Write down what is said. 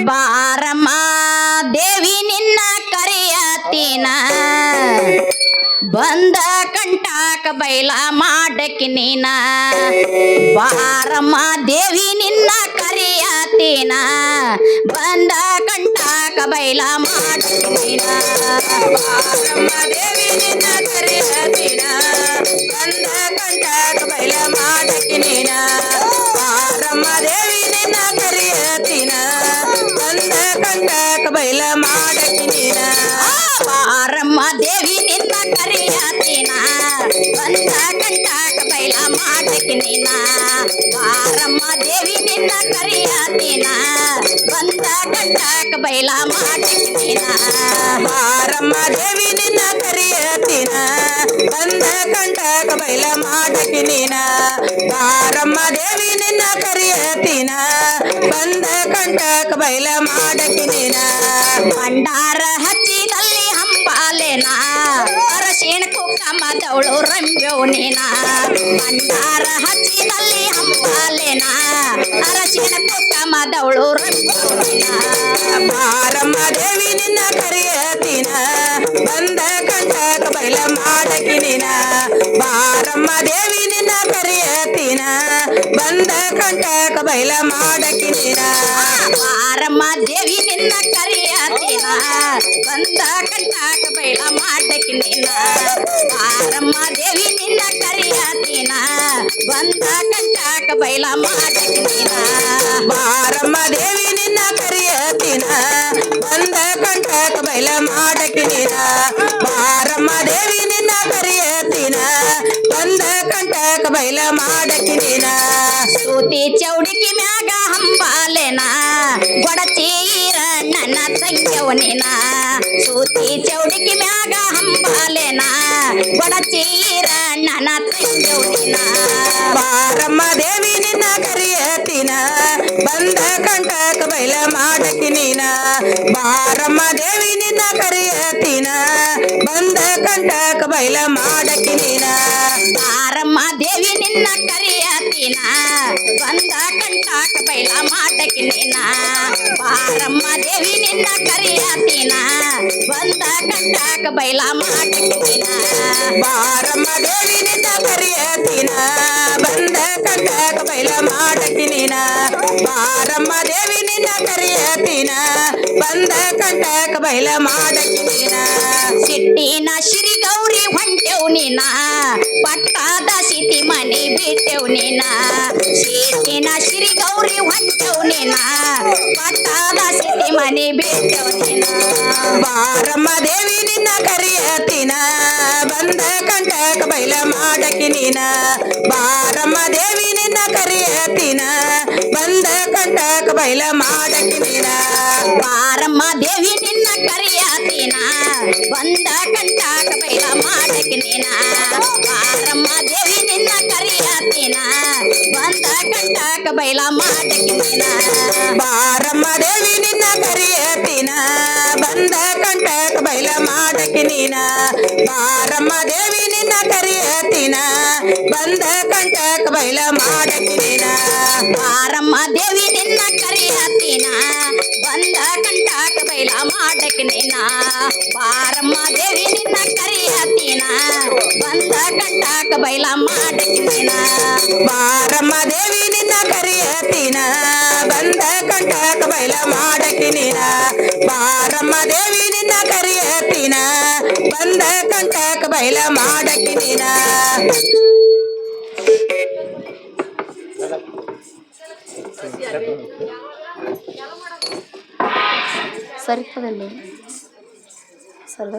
ಬಾರಮ್ಮ ದೇವಿ ನಿನ್ನ ಕರೆಯತೀನ ಬಂದ ಕಂಟಾಕ ಬೈಲ ಮಾಡಕ್ಕೆ ನೀನ ಬಾರಮ್ಮ ದೇವಿ ನಿನ್ನ ಕರೆಯತೀನ ಬಂದ ಕಂಟಾಕ ಬೈಲ ಮಾಡಕ್ಕೆ ನೀನ ಬಾರಮ್ಮ ದೇವಿ ನಿನ್ನ ಕರೆಯತೀನ ಬಂದ ಕಂಟಾಕ ಬೈಲ ಮಾಡಕ್ಕೆ ನೀನ ಬಾರಮ್ಮ ದೇವಿ ನಿನ್ನ ಕರೆಯತೀನ ಬಂದ ಕಂಟಾಕ ಬೈಲ ಮಾಡಕ್ಕೆ ನೀನ ಬಾರಮ್ಮ ದೇವಿ ನಿನ್ನ ಕರೆಯತೀನ ಬಂದ ಕಂಟಾಕ ಬೈಲ ಮಾಡಕ್ಕೆ ನೀನ ಬಾರಮ್ಮ ದೇವಿ ನಿನ್ನ ಕರೆಯತೀನ ಬಂದ ಕಂಟಾಕ ಬೈಲ ಮಾಡಕ್ಕೆ ನೀನ ಬಾರಮ್ಮ ದೇವಿ ನಿನ್ನ ಕರೆಯತೀನ ಬಂದ ಕಂಟಾಕ ಬೈಲ ಮಾಡಕ್ಕೆ ನೀನ ಬಾರಮ್ಮ ದೇವಿ ನಿನ್ನ ಕರೆಯತೀನ ಬಂದ ಕಂಟಾಕ ಬೈಲ ಮಾಡಕ್ಕೆ ನೀನ ಭಂಡಾರ ಹಚ್ಚಿದಲ್ಲಿ ಹಂಬಾಲೆನ ಅರಶಿಣ ಕುಕ್ಕಮದವಳು ರಂಬ್ಯವು ನೀನ ಭಂಡಾರ ಹಚ್ಚಿದಲ್ಲಿ ಹಂಬಾಲೆನ ಅರಶಿಣ ಕುಕ್ಕಮದವಳು ರಂಬ್ಯವು ನೀನ ಬಾರಮ್ಮ ದೇವಿ ನಿನ್ನ ಕರೆಯತೀನ ಬಂದ ಕಂಟಾಕ ಬೈಲ ಮಾಡಕ್ಕೆ ನೀನ ಬಾರಮ್ಮ ದೇವಿ ನಿನ್ನ ಕರೆಯತೀನ ಬಂದ ಕಂಟಾಕ ಬೈಲ ಮಾಡಕ್ಕೆ ನೀನ ಬಾರಮ್ಮ ದೇವಿ ನಿನ್ನ ಕರೆಯತೀನ ಬಂದ ಕಂಟಾಕ ಬೈಲ ಮಾಡಕ್ಕೆ ನೀನ ಬಾರಮ್ಮ ದೇವಿ ನಿನ್ನ ಕರೆಯತೀನ ಬಂದ ಕಂಟಾಕ ಬೈಲ ಮಾಡಕ್ಕೆ ನೀನ ಬಾರಮ್ಮ ದೇವಿ ನಿನ್ನ ಕರೆಯತೀನ ಬಂದ ಕಂಟಾಕ ಬೈಲ ಮಾಡಕ್ಕೆ ನೀನ ಬಾರಮ್ಮ ದೇವಿ ನಿನ್ನ ಕರೆಯತೀನ ಬಂದ ಕಂಟಾಕ ಬೈಲ ಮಾಡಕ್ಕೆ ನೀನ ಸೂತಿ ಚೌಡಿಕಿ ಮ್ಯಾಗ ಹಂಬಾಲೆನ ಗೊಡಚೀರಣ್ಣನ ತಂಗ್ಯವ ನೀನ ಸೂತಿ ಚೌಡಿಕಿ ಮ್ಯಾಗ ಹಂಬಾಲೆನ ಗೊಡಚೀರಣ್ಣನ ತಂಗ್ಯವ ನೀನ ಬಾರಮ್ಮ ದೇವಿ ನಿನ್ನ ಕರೆಯತೀನ ಬಂದ ಕಂಟಾಕ ಬೈಲ ಮಾಡಕ್ಕೆ ನೀನ ಬಾರಮ್ಮ ದೇವಿ ನಿನ್ನ ಕರೆಯತೀನ ಬಂದ ಕಂಟಾಕ ಬೈಲ ಮಾಡಕ್ಕೆ ನೀನ ಬಾರಮ್ಮ ದೇವಿ ನಿನ್ನ ಕರೆಯತೀನ ಬಂದ ಕಂಟಾಕ ಬೈಲ ಮಾಡಕ್ಕೆ ನೀನ ಬಾರಮ್ಮ ದೇವಿ ನಿನ್ನ ಕರೆಯತೀನ ಬಂದ ಕಂಟಾಕ ಬೈಲ ಮಾಡಕ್ಕೆ ನೀನ ಬಾರಮ್ಮ ದೇವಿ ನಿನ್ನ ಕರೆಯತೀನ ಬಂದ ಕಂಟಾಕ ಬೈಲ ಮಾಡಕ್ಕೆ ನೀನ ಬಾರಮ್ಮ ದೇವಿ ನಿನ್ನ ಕರೆಯತೀನ ಬಂದ ಕಂಟಾಕ ಬೈಲ ಮಾಡಕ್ಕೆ ನೀನ ಸಿಟ್ಟಿನ ಶ್ರೀ ಗೌರಿ ಹೊಂಟೆವು ನೀನ ಪಟ್ಟಾದ ಸಿಟಿ ಮನಿ ಬಿಟ್ಟೆವು ನೀನ ಸಿಟ್ಟಿನ ಶ್ರೀ ಗೌರಿ ಹೊಂಟೆವು ನೀನ ಪಟ್ಟಾದ ಸಿಟಿ ಮನಿ ಬಿಟ್ಟೆವು ನೀನ ಬಾರಮ್ಮ ದೇವಿ ನಿನ್ನ ಕರೆಯತೀನ ಬಂದ ಕಂಟಾಕ ಬೈಲ ಮಾಡಕ್ಕೆ ನೀನ ಬಾರಮ್ಮ ದೇವಿ ನಿನ್ನ ಕರೆಯತೀನ ಬಂದ ಕಂಟಾಕ ಬೈಲ ಮಾಡಕ್ಕೆ ನೀನ ಬಾರಮ್ಮ ದೇವಿ ನಿನ್ನ ಕರೆಯತೀನ ಬಂದ ಕಂಟಾಕ ಬೈಲ ಮಾಡಕ್ಕೆ ನೀನ ಬಾರಮ್ಮ ದೇವಿ ನಿನ್ನ ಕರೆಯತೀನ ಬಂದ ಕಂಟಾಕ ಬೈಲ ಮಾಡಕ್ಕೆ ನೀನ ಬಾರಮ್ಮ ದೇವಿ ನಿನ್ನ ಕರೆಯತೀನ ಬಂದ ಕಂಟಾಕ ಬೈಲ ಮಾಡಕ್ಕೆ ನೀನ ಬಾರಮ್ಮ ದೇವಿ ನಿನ್ನ ಕರೆಯತೀನ ಬಂದ ಕಂಟಾಕ ಬೈಲ ಮಾಡಕ್ಕೆ ನೀನ ಬಾರಮ್ಮ ದೇವಿ ನಿನ್ನ ಕರೆಯತೀನ ಬಂದ ಕಂಟಾಕ ಬೈಲ ಮಾಡಕ್ಕೆ ನೀನ ಬಾರಮ್ಮ ದೇವಿ ನಿನ್ನ ಕರೆಯತೀನ ಬಂದ ಕಂಟಾಕ ಬೈಲ ಮಾಡಕ್ಕೆ ನೀನ ಬಾರಮ್ಮ ದೇವಿ ನಿನ್ನ ಕರೆಯತೀನ ಬಂದ ಕಂಟಾಕ ಬೈಲ ಮಾಡಕ್ಕೆ ನೀನ ಬಾರಮ್ಮ ದೇವಿ ನಿನ್ನ ಕರೆಯತೀನ ಬಂದ ಕಂಟಾಕ ಬೈಲ ಮಾಡಕ್ಕೆ ನೀನ ಸರಿತದಲ್ಲಿ ಸರ್